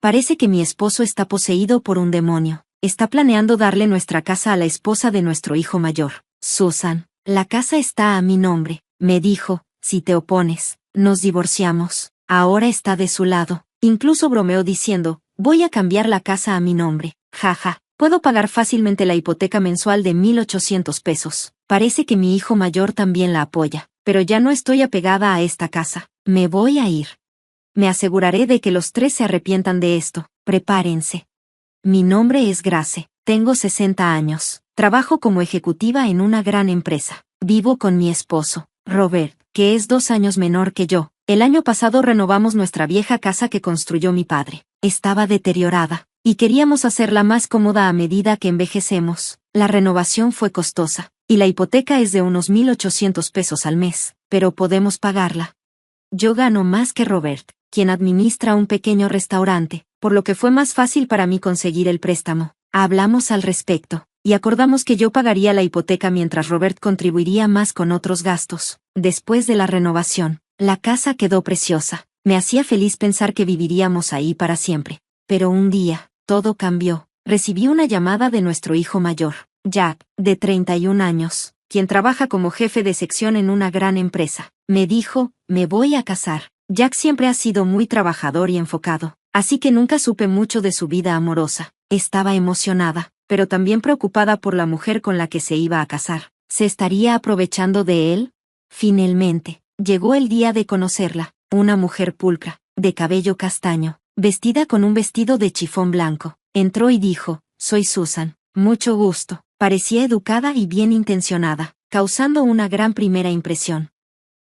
Parece que mi esposo está poseído por un demonio. Está planeando darle nuestra casa a la esposa de nuestro hijo mayor. Susan, la casa está a mi nombre, me dijo, si te opones, nos divorciamos. Ahora está de su lado. Incluso bromeó diciendo, voy a cambiar la casa a mi nombre. Jaja, puedo pagar fácilmente la hipoteca mensual de 1,800 pesos. Parece que mi hijo mayor también la apoya, pero ya no estoy apegada a esta casa. Me voy a ir. Me aseguraré de que los tres se arrepientan de esto. Prepárense. Mi nombre es Grace. Tengo 60 años. Trabajo como ejecutiva en una gran empresa. Vivo con mi esposo, Robert, que es 2 años menor que yo. El año pasado renovamos nuestra vieja casa que construyó mi padre. Estaba deteriorada, y queríamos hacerla más cómoda a medida que envejecemos. La renovación fue costosa, y la hipoteca es de unos 1,800 pesos al mes, pero podemos pagarla. Yo gano más que Robert, quien administra un pequeño restaurante, por lo que fue más fácil para mí conseguir el préstamo. Hablamos al respecto, y acordamos que yo pagaría la hipoteca mientras Robert contribuiría más con otros gastos. Después de la renovación, la casa quedó preciosa. Me hacía feliz pensar que viviríamos ahí para siempre. Pero un día, todo cambió. Recibí una llamada de nuestro hijo mayor, Jack, de 31 años, quien trabaja como jefe de sección en una gran empresa. Me dijo, me voy a casar. Jack siempre ha sido muy trabajador y enfocado, así que nunca supe mucho de su vida amorosa. Estaba emocionada, pero también preocupada por la mujer con la que se iba a casar. ¿Se estaría aprovechando de él? Finalmente, llegó el día de conocerla, una mujer pulcra, de cabello castaño, vestida con un vestido de chifón blanco. Entró y dijo, soy Susan, mucho gusto. Parecía educada y bien intencionada, causando una gran primera impresión.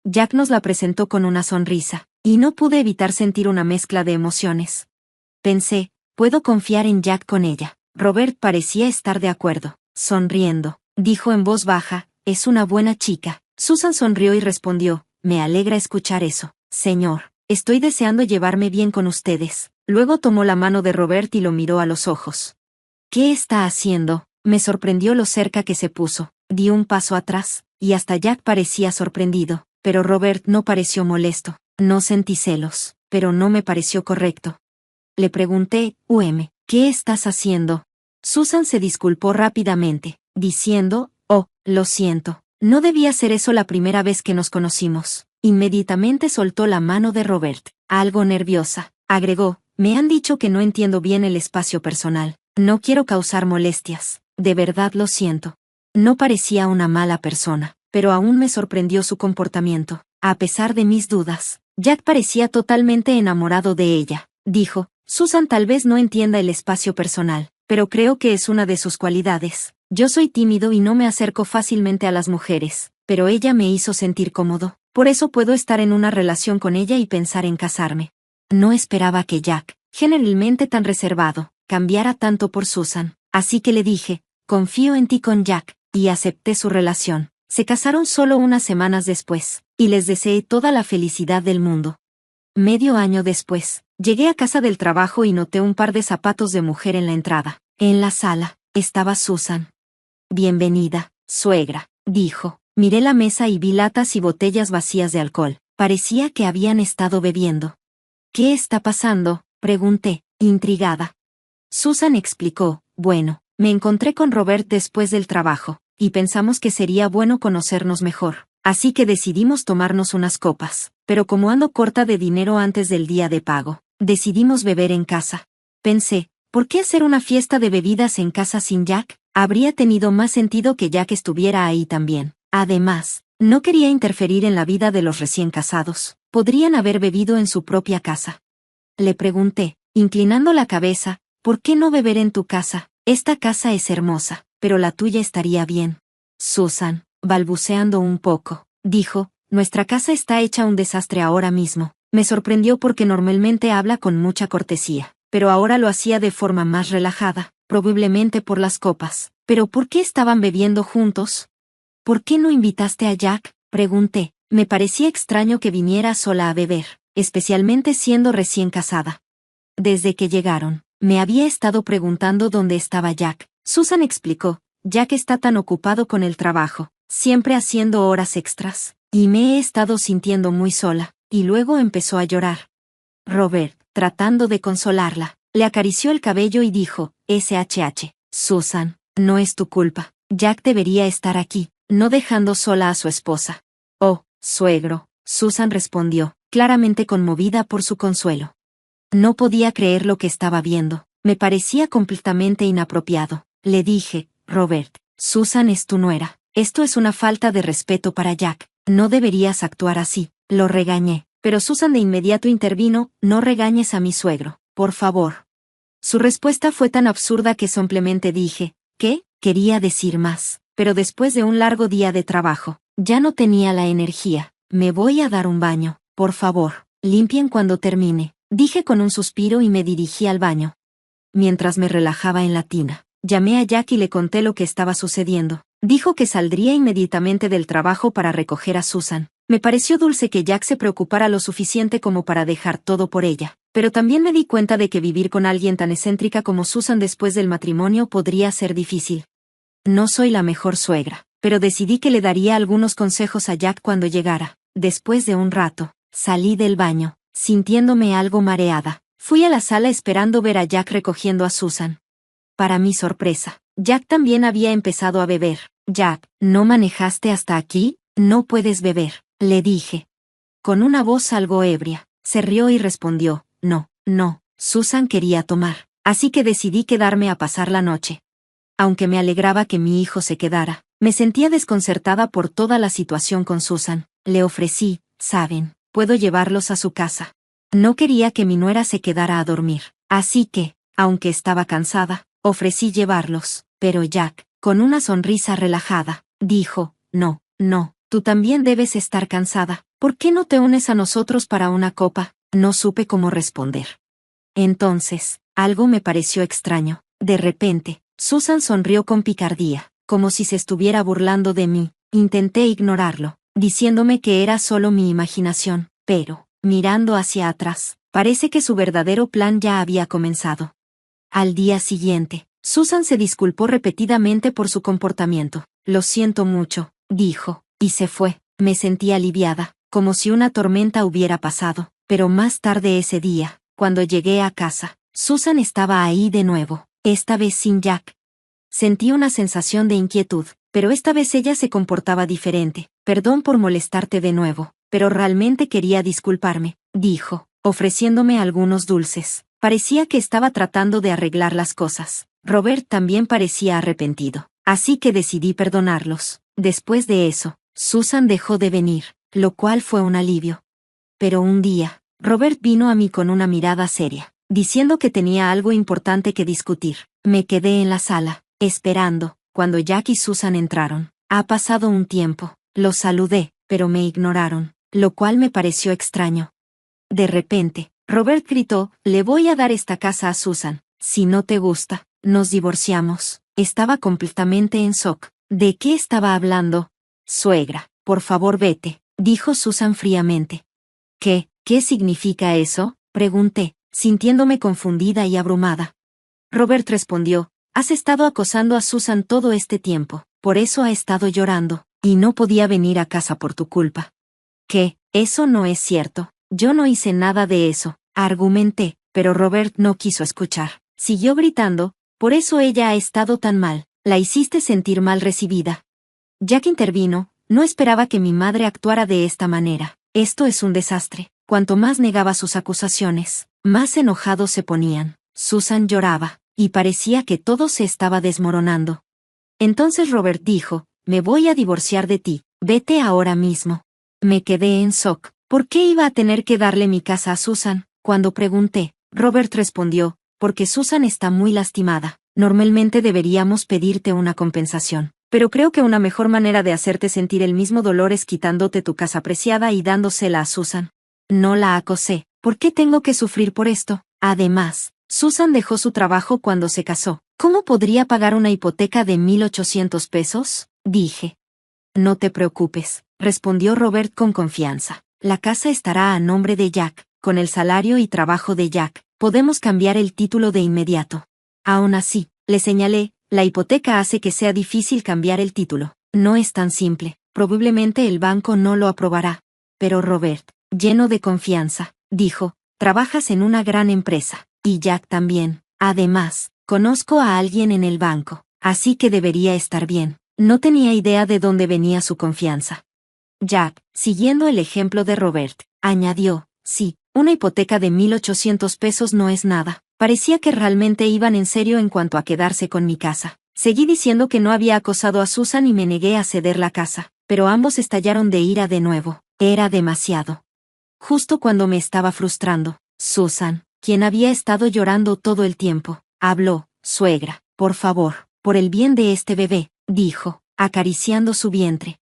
Jack nos la presentó con una sonrisa, y no pude evitar sentir una mezcla de emociones. Pensé, puedo confiar en Jack con ella. Robert parecía estar de acuerdo. Sonriendo, dijo en voz baja, es una buena chica. Susan sonrió y respondió, me alegra escuchar eso, señor. Estoy deseando llevarme bien con ustedes. Luego tomó la mano de Robert y lo miró a los ojos. ¿Qué está haciendo? Me sorprendió lo cerca que se puso. Di un paso atrás, y hasta Jack parecía sorprendido, pero Robert no pareció molesto. No sentí celos, pero no me pareció correcto. Le pregunté, ¿qué estás haciendo? Susan se disculpó rápidamente, diciendo, oh, lo siento, no debía hacer eso la primera vez que nos conocimos. Inmediatamente soltó la mano de Robert, algo nerviosa. Agregó, me han dicho que no entiendo bien el espacio personal. No quiero causar molestias. De verdad lo siento. No parecía una mala persona, pero aún me sorprendió su comportamiento. A pesar de mis dudas, Jack parecía totalmente enamorado de ella. Dijo, Susan tal vez no entienda el espacio personal, pero creo que es una de sus cualidades. Yo soy tímido y no me acerco fácilmente a las mujeres, pero ella me hizo sentir cómodo. Por eso puedo estar en una relación con ella y pensar en casarme. No esperaba que Jack, generalmente tan reservado, cambiara tanto por Susan, así que le dije, confío en ti con Jack, y acepté su relación. Se casaron solo unas semanas después, y les deseé toda la felicidad del mundo. Medio año después, llegué a casa del trabajo y noté un par de zapatos de mujer en la entrada. En la sala, estaba Susan. Bienvenida, suegra, dijo. Miré la mesa y vi latas y botellas vacías de alcohol. Parecía que habían estado bebiendo. ¿Qué está pasando?, pregunté, intrigada. Susan explicó, bueno, me encontré con Robert después del trabajo, y pensamos que sería bueno conocernos mejor. Así que decidimos tomarnos unas copas, pero como ando corta de dinero antes del día de pago, decidimos beber en casa. Pensé, ¿por qué hacer una fiesta de bebidas en casa sin Jack? Habría tenido más sentido que Jack estuviera ahí también. Además, no quería interferir en la vida de los recién casados. Podrían haber bebido en su propia casa. Le pregunté, inclinando la cabeza, ¿por qué no beber en tu casa? Esta casa es hermosa, pero la tuya estaría bien. Susan, balbuceando un poco, dijo, nuestra casa está hecha un desastre ahora mismo. Me sorprendió porque normalmente habla con mucha cortesía, pero ahora lo hacía de forma más relajada, probablemente por las copas. ¿Pero por qué estaban bebiendo juntos? ¿Por qué no invitaste a Jack?, pregunté. Me parecía extraño que viniera sola a beber, especialmente siendo recién casada. Desde que llegaron, me había estado preguntando dónde estaba Jack. Susan explicó, Jack está tan ocupado con el trabajo, siempre haciendo horas extras, y me he estado sintiendo muy sola, y luego empezó a llorar. Robert, tratando de consolarla, le acarició el cabello y dijo, SHH, Susan, no es tu culpa. Jack debería estar aquí, no dejando sola a su esposa. Oh, suegro, Susan respondió, claramente conmovida por su consuelo. No podía creer lo que estaba viendo, me parecía completamente inapropiado. Le dije, Robert, Susan es tu nuera. Esto es una falta de respeto para Jack, no deberías actuar así. Lo regañé, pero Susan de inmediato intervino, no regañes a mi suegro, por favor. Su respuesta fue tan absurda que simplemente dije, ¿qué? Quería decir más, pero después de un largo día de trabajo, ya no tenía la energía. Me voy a dar un baño, por favor, limpien cuando termine, dije con un suspiro y me dirigí al baño. Mientras me relajaba en la tina, llamé a Jack y le conté lo que estaba sucediendo. Dijo que saldría inmediatamente del trabajo para recoger a Susan. Me pareció dulce que Jack se preocupara lo suficiente como para dejar todo por ella, pero también me di cuenta de que vivir con alguien tan excéntrica como Susan después del matrimonio podría ser difícil. No soy la mejor suegra, pero decidí que le daría algunos consejos a Jack cuando llegara. Después de un rato, salí del baño, sintiéndome algo mareada. Fui a la sala esperando ver a Jack recogiendo a Susan. Para mi sorpresa, Jack también había empezado a beber. Jack, ¿no manejaste hasta aquí? No puedes beber, le dije. Con una voz algo ebria, se rió y respondió, no, Susan quería tomar, así que decidí quedarme a pasar la noche. Aunque me alegraba que mi hijo se quedara, me sentía desconcertada por toda la situación con Susan. Le ofrecí, ¿saben? Puedo llevarlos a su casa. No quería que mi nuera se quedara a dormir, así que, aunque estaba cansada, ofrecí llevarlos, pero Jack, con una sonrisa relajada, dijo, no, tú también debes estar cansada, ¿por qué no te unes a nosotros para una copa? No supe cómo responder. Entonces, algo me pareció extraño. De repente, Susan sonrió con picardía, como si se estuviera burlando de mí. Intenté ignorarlo, diciéndome que era solo mi imaginación, pero, mirando hacia atrás, parece que su verdadero plan ya había comenzado. Al día siguiente, Susan se disculpó repetidamente por su comportamiento. Lo siento mucho, dijo, y se fue. Me sentí aliviada, como si una tormenta hubiera pasado, pero más tarde ese día, cuando llegué a casa, Susan estaba ahí de nuevo, esta vez sin Jack. Sentí una sensación de inquietud, pero esta vez ella se comportaba diferente. Perdón por molestarte de nuevo, pero realmente quería disculparme, dijo, ofreciéndome algunos dulces. Parecía que estaba tratando de arreglar las cosas. Robert también parecía arrepentido, así que decidí perdonarlos. Después de eso, Susan dejó de venir, lo cual fue un alivio. Pero un día, Robert vino a mí con una mirada seria, diciendo que tenía algo importante que discutir. Me quedé en la sala, esperando, cuando Jack y Susan entraron. Ha pasado un tiempo, los saludé, pero me ignoraron, lo cual me pareció extraño. De repente, Robert gritó, le voy a dar esta casa a Susan, si no te gusta, nos divorciamos. Estaba completamente en shock. ¿De qué estaba hablando? Suegra, por favor vete, dijo Susan fríamente. ¿Qué significa eso? Pregunté, sintiéndome confundida y abrumada. Robert respondió, has estado acosando a Susan todo este tiempo, por eso ha estado llorando, y no podía venir a casa por tu culpa. ¿Qué? Eso no es cierto, yo no hice nada de eso, argumenté, pero Robert no quiso escuchar. Siguió gritando, por eso ella ha estado tan mal, la hiciste sentir mal recibida. Jack intervino, no esperaba que mi madre actuara de esta manera, esto es un desastre. Cuanto más negaba sus acusaciones, más enojados se ponían. Susan lloraba, y parecía que todo se estaba desmoronando. Entonces Robert dijo, me voy a divorciar de ti, vete ahora mismo. Me quedé en shock, ¿por qué iba a tener que darle mi casa a Susan? Cuando pregunté, Robert respondió, porque Susan está muy lastimada, normalmente deberíamos pedirte una compensación, pero creo que una mejor manera de hacerte sentir el mismo dolor es quitándote tu casa preciada y dándosela a Susan. No la acosé, ¿por qué tengo que sufrir por esto? Además, Susan dejó su trabajo cuando se casó. ¿Cómo podría pagar una hipoteca de 1,800 pesos? Dije. No te preocupes, respondió Robert con confianza. La casa estará a nombre de Jack. Con el salario y trabajo de Jack, podemos cambiar el título de inmediato. Aún así, le señalé, la hipoteca hace que sea difícil cambiar el título. No es tan simple, probablemente el banco no lo aprobará. Pero Robert, lleno de confianza, dijo, trabajas en una gran empresa, Y Jack también. Además, conozco a alguien en el banco, así que debería estar bien. No tenía idea de dónde venía su confianza. Jack, siguiendo el ejemplo de Robert, añadió, sí, una hipoteca de 1,800 pesos no es nada. Parecía que realmente iban en serio en cuanto a quedarse con mi casa. Seguí diciendo que no había acosado a Susan y me negué a ceder la casa, pero ambos estallaron de ira de nuevo. Era demasiado. Justo cuando me estaba frustrando, Susan, quien había estado llorando todo el tiempo, habló. Suegra, por favor, por el bien de este bebé, dijo, acariciando su vientre.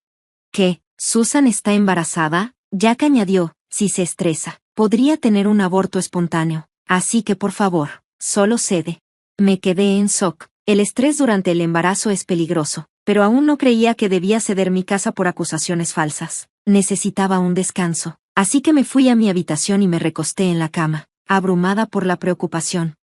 ¿Qué? ¿Susan está embarazada? Jack añadió, si se estresa, podría tener un aborto espontáneo, así que por favor, solo cede. Me quedé en shock. El estrés durante el embarazo es peligroso, pero aún no creía que debía ceder mi casa por acusaciones falsas. Necesitaba un descanso, así que me fui a mi habitación y me recosté en la cama, abrumada por la preocupación.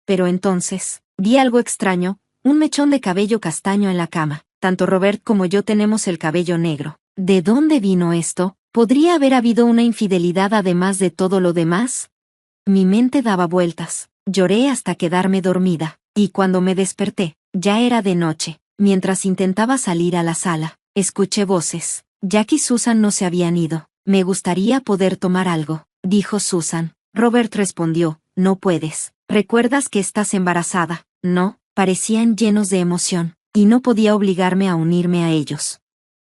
Pero entonces, vi algo extraño, un mechón de cabello castaño en la cama. Tanto Robert como yo tenemos el cabello negro. ¿De dónde vino esto? ¿Podría haber habido una infidelidad además de todo lo demás? Mi mente daba vueltas. Lloré hasta quedarme dormida, y cuando me desperté, ya era de noche. Mientras intentaba salir a la sala, escuché voces. Jack y Susan no se habían ido. Me gustaría poder tomar algo, dijo Susan. Robert respondió, no puedes. ¿Recuerdas que estás embarazada? No, parecían llenos de emoción, y no podía obligarme a unirme a ellos.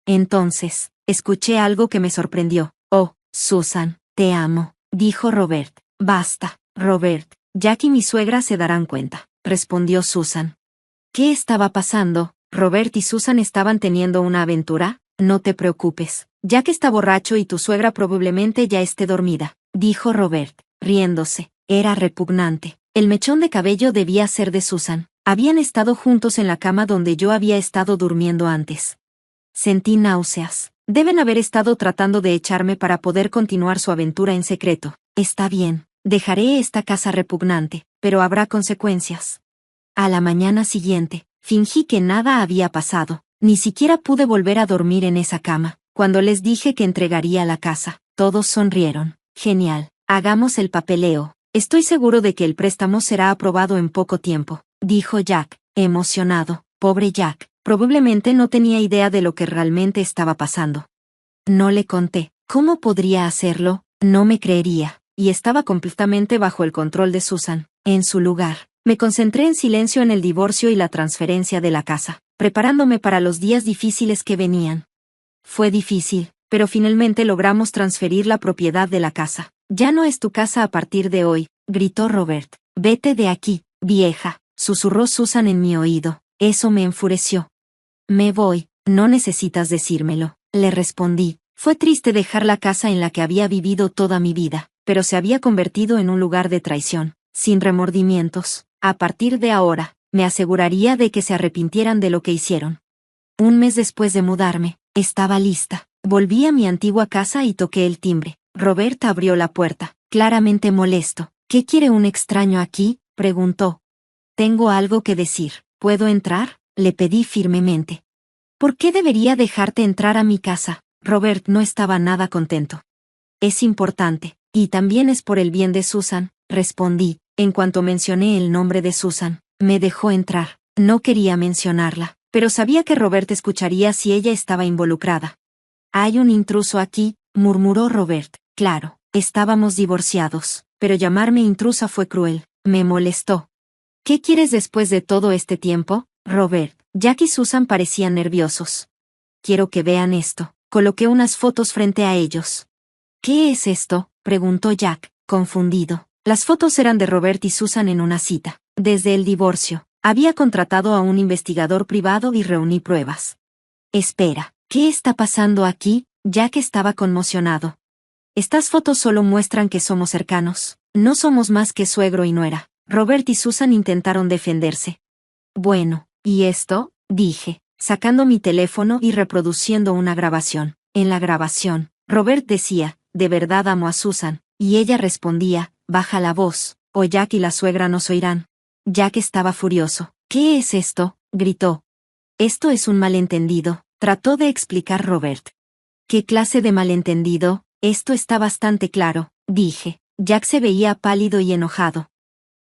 Entonces, escuché algo que me sorprendió. Oh, Susan, te amo, dijo Robert. Basta, Robert, Jack y mi suegra se darán cuenta, respondió Susan. ¿Qué estaba pasando? ¿Robert y Susan estaban teniendo una aventura? No te preocupes, Jack está borracho y tu suegra probablemente ya esté dormida, dijo Robert, riéndose. Era repugnante. El mechón de cabello debía ser de Susan. Habían estado juntos en la cama donde yo había estado durmiendo antes. Sentí náuseas. Deben haber estado tratando de echarme para poder continuar su aventura en secreto. Está bien, dejaré esta casa repugnante, pero habrá consecuencias. A la mañana siguiente, fingí que nada había pasado. Ni siquiera pude volver a dormir en esa cama. Cuando les dije que entregaría la casa, todos sonrieron. Genial, hagamos el papeleo. Estoy seguro de que el préstamo será aprobado en poco tiempo, dijo Jack, emocionado. Pobre Jack, probablemente no tenía idea de lo que realmente estaba pasando. No le conté. ¿Cómo podría hacerlo? No me creería, y estaba completamente bajo el control de Susan. En su lugar, me concentré en silencio en el divorcio y la transferencia de la casa, preparándome para los días difíciles que venían. Fue difícil, pero finalmente logramos transferir la propiedad de la casa. Ya no es tu casa a partir de hoy, gritó Robert. Vete de aquí, vieja, susurró Susan en mi oído. Eso me enfureció. Me voy, no necesitas decírmelo, le respondí. Fue triste dejar la casa en la que había vivido toda mi vida, pero se había convertido en un lugar de traición, sin remordimientos. A partir de ahora, me aseguraría de que se arrepintieran de lo que hicieron. Un mes después de mudarme, estaba lista. Volví a mi antigua casa y toqué el timbre. Robert abrió la puerta, claramente molesto. ¿Qué quiere un extraño aquí?, preguntó. Tengo algo que decir. ¿Puedo entrar?, le pedí firmemente. ¿Por qué debería dejarte entrar a mi casa? Robert no estaba nada contento. Es importante, y también es por el bien de Susan, respondí. En cuanto mencioné el nombre de Susan, me dejó entrar. No quería mencionarla, pero sabía que Robert escucharía si ella estaba involucrada. Hay un intruso aquí, murmuró Robert. Claro, estábamos divorciados, pero llamarme intrusa fue cruel. Me molestó. ¿Qué quieres después de todo este tiempo, Robert? Jack y Susan parecían nerviosos. Quiero que vean esto. Coloqué unas fotos frente a ellos. ¿Qué es esto?, preguntó Jack, confundido. Las fotos eran de Robert y Susan en una cita. Desde el divorcio, había contratado a un investigador privado y reuní pruebas. Espera, ¿qué está pasando aquí? Jack estaba conmocionado. Estas fotos solo muestran que somos cercanos. No somos más que suegro y nuera. Robert y Susan intentaron defenderse. Bueno, ¿y esto?, dije, sacando mi teléfono y reproduciendo una grabación. En la grabación, Robert decía, de verdad amo a Susan, y ella respondía, baja la voz, o Jack y la suegra nos oirán. Jack estaba furioso. ¿Qué es esto?, gritó. Esto es un malentendido, trató de explicar Robert. ¿Qué clase de malentendido? Esto está bastante claro, dije. Jack se veía pálido y enojado.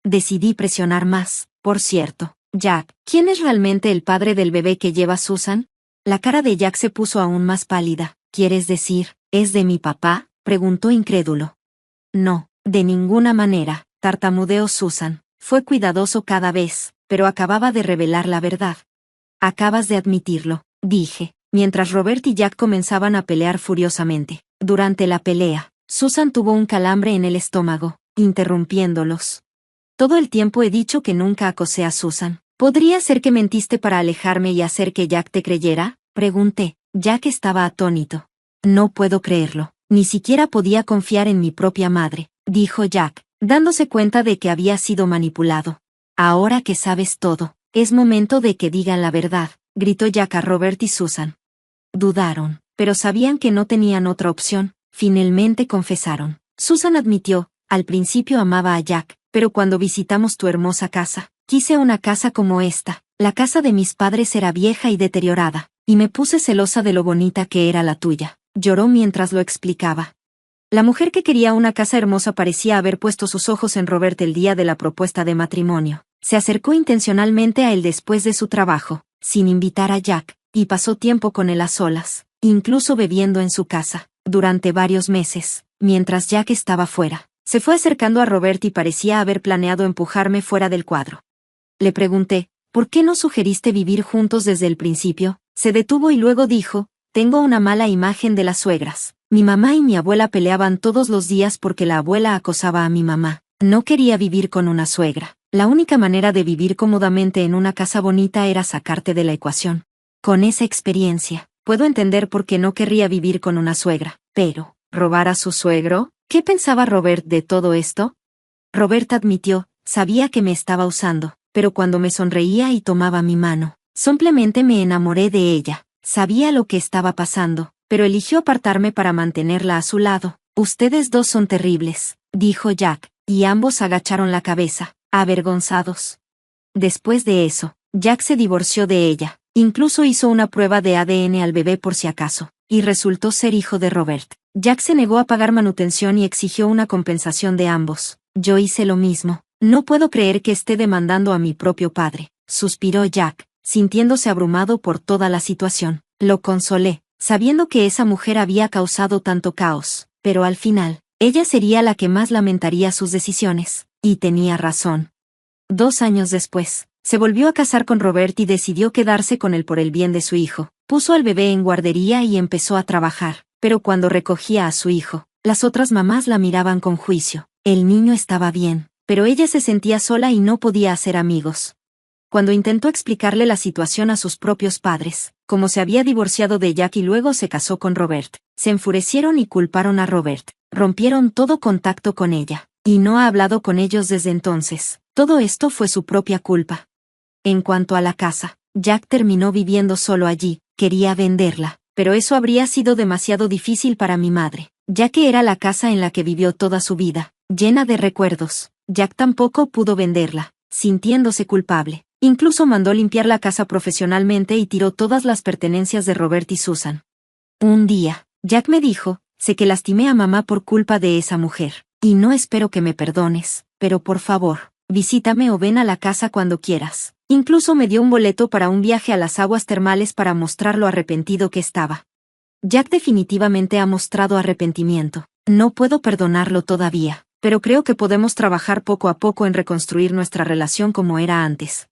Decidí presionar más. Por cierto, Jack, ¿quién es realmente el padre del bebé que lleva Susan? La cara de Jack se puso aún más pálida. ¿Quieres decir, es de mi papá?, preguntó incrédulo. No, de ninguna manera, tartamudeó Susan. Fue cuidadoso cada vez, pero acababa de revelar la verdad. Acabas de admitirlo, dije, mientras Robert y Jack comenzaban a pelear furiosamente. Durante la pelea, Susan tuvo un calambre en el estómago, interrumpiéndolos. Todo el tiempo he dicho que nunca acosé a Susan. ¿Podría ser que mentiste para alejarme y hacer que Jack te creyera?, pregunté. Jack estaba atónito. No puedo creerlo. Ni siquiera podía confiar en mi propia madre, dijo Jack, dándose cuenta de que había sido manipulado. Ahora que sabes todo, es momento de que digan la verdad, gritó Jack a Robert y Susan. Dudaron, pero sabían que no tenían otra opción. Finalmente confesaron. Susan admitió, al principio amaba a Jack, pero cuando visitamos tu hermosa casa, quise una casa como esta. La casa de mis padres era vieja y deteriorada, y me puse celosa de lo bonita que era la tuya. Lloró mientras lo explicaba. La mujer que quería una casa hermosa parecía haber puesto sus ojos en Robert el día de la propuesta de matrimonio. Se acercó intencionalmente a él después de su trabajo, sin invitar a Jack, y pasó tiempo con él a solas, incluso bebiendo en su casa, durante varios meses, mientras Jack estaba fuera. Se fue acercando a Robert y parecía haber planeado empujarme fuera del cuadro. Le pregunté, ¿por qué no sugeriste vivir juntos desde el principio? Se detuvo y luego dijo, tengo una mala imagen de las suegras. Mi mamá y mi abuela peleaban todos los días porque la abuela acosaba a mi mamá. No quería vivir con una suegra. La única manera de vivir cómodamente en una casa bonita era sacarte de la ecuación. Con esa experiencia, puedo entender por qué no querría vivir con una suegra. Pero, ¿robar a su suegro? ¿Qué pensaba Robert de todo esto? Robert admitió, sabía que me estaba usando, pero cuando me sonreía y tomaba mi mano, simplemente me enamoré de ella. Sabía lo que estaba pasando, pero eligió apartarme para mantenerla a su lado. Ustedes dos son terribles, dijo Jack, y ambos agacharon la cabeza, avergonzados. Después de eso, Jack se divorció de ella, incluso hizo una prueba de ADN al bebé por si acaso, y resultó ser hijo de Robert. Jack se negó a pagar manutención y exigió una compensación de ambos. Yo hice lo mismo. No puedo creer que esté demandando a mi propio padre, suspiró Jack, sintiéndose abrumado por toda la situación. Lo consolé, sabiendo que esa mujer había causado tanto caos, pero al final, ella sería la que más lamentaría sus decisiones, y tenía razón. 2 años después, se volvió a casar con Robert y decidió quedarse con él por el bien de su hijo. Puso al bebé en guardería y empezó a trabajar, pero cuando recogía a su hijo, las otras mamás la miraban con juicio. El niño estaba bien, pero ella se sentía sola y no podía hacer amigos. Cuando intentó explicarle la situación a sus propios padres, como se había divorciado de Jack y luego se casó con Robert, se enfurecieron y culparon a Robert. Rompieron todo contacto con ella, y no ha hablado con ellos desde entonces. Todo esto fue su propia culpa. En cuanto a la casa, Jack terminó viviendo solo allí. Quería venderla, pero eso habría sido demasiado difícil para mi madre, ya que era la casa en la que vivió toda su vida, llena de recuerdos. Jack tampoco pudo venderla, sintiéndose culpable. Incluso mandó limpiar la casa profesionalmente y tiró todas las pertenencias de Robert y Susan. Un día, Jack me dijo, sé que lastimé a mamá por culpa de esa mujer, y no espero que me perdones, pero por favor, visítame o ven a la casa cuando quieras. Incluso me dio un boleto para un viaje a las aguas termales para mostrar lo arrepentido que estaba. Jack definitivamente ha mostrado arrepentimiento. No puedo perdonarlo todavía, pero creo que podemos trabajar poco a poco en reconstruir nuestra relación como era antes.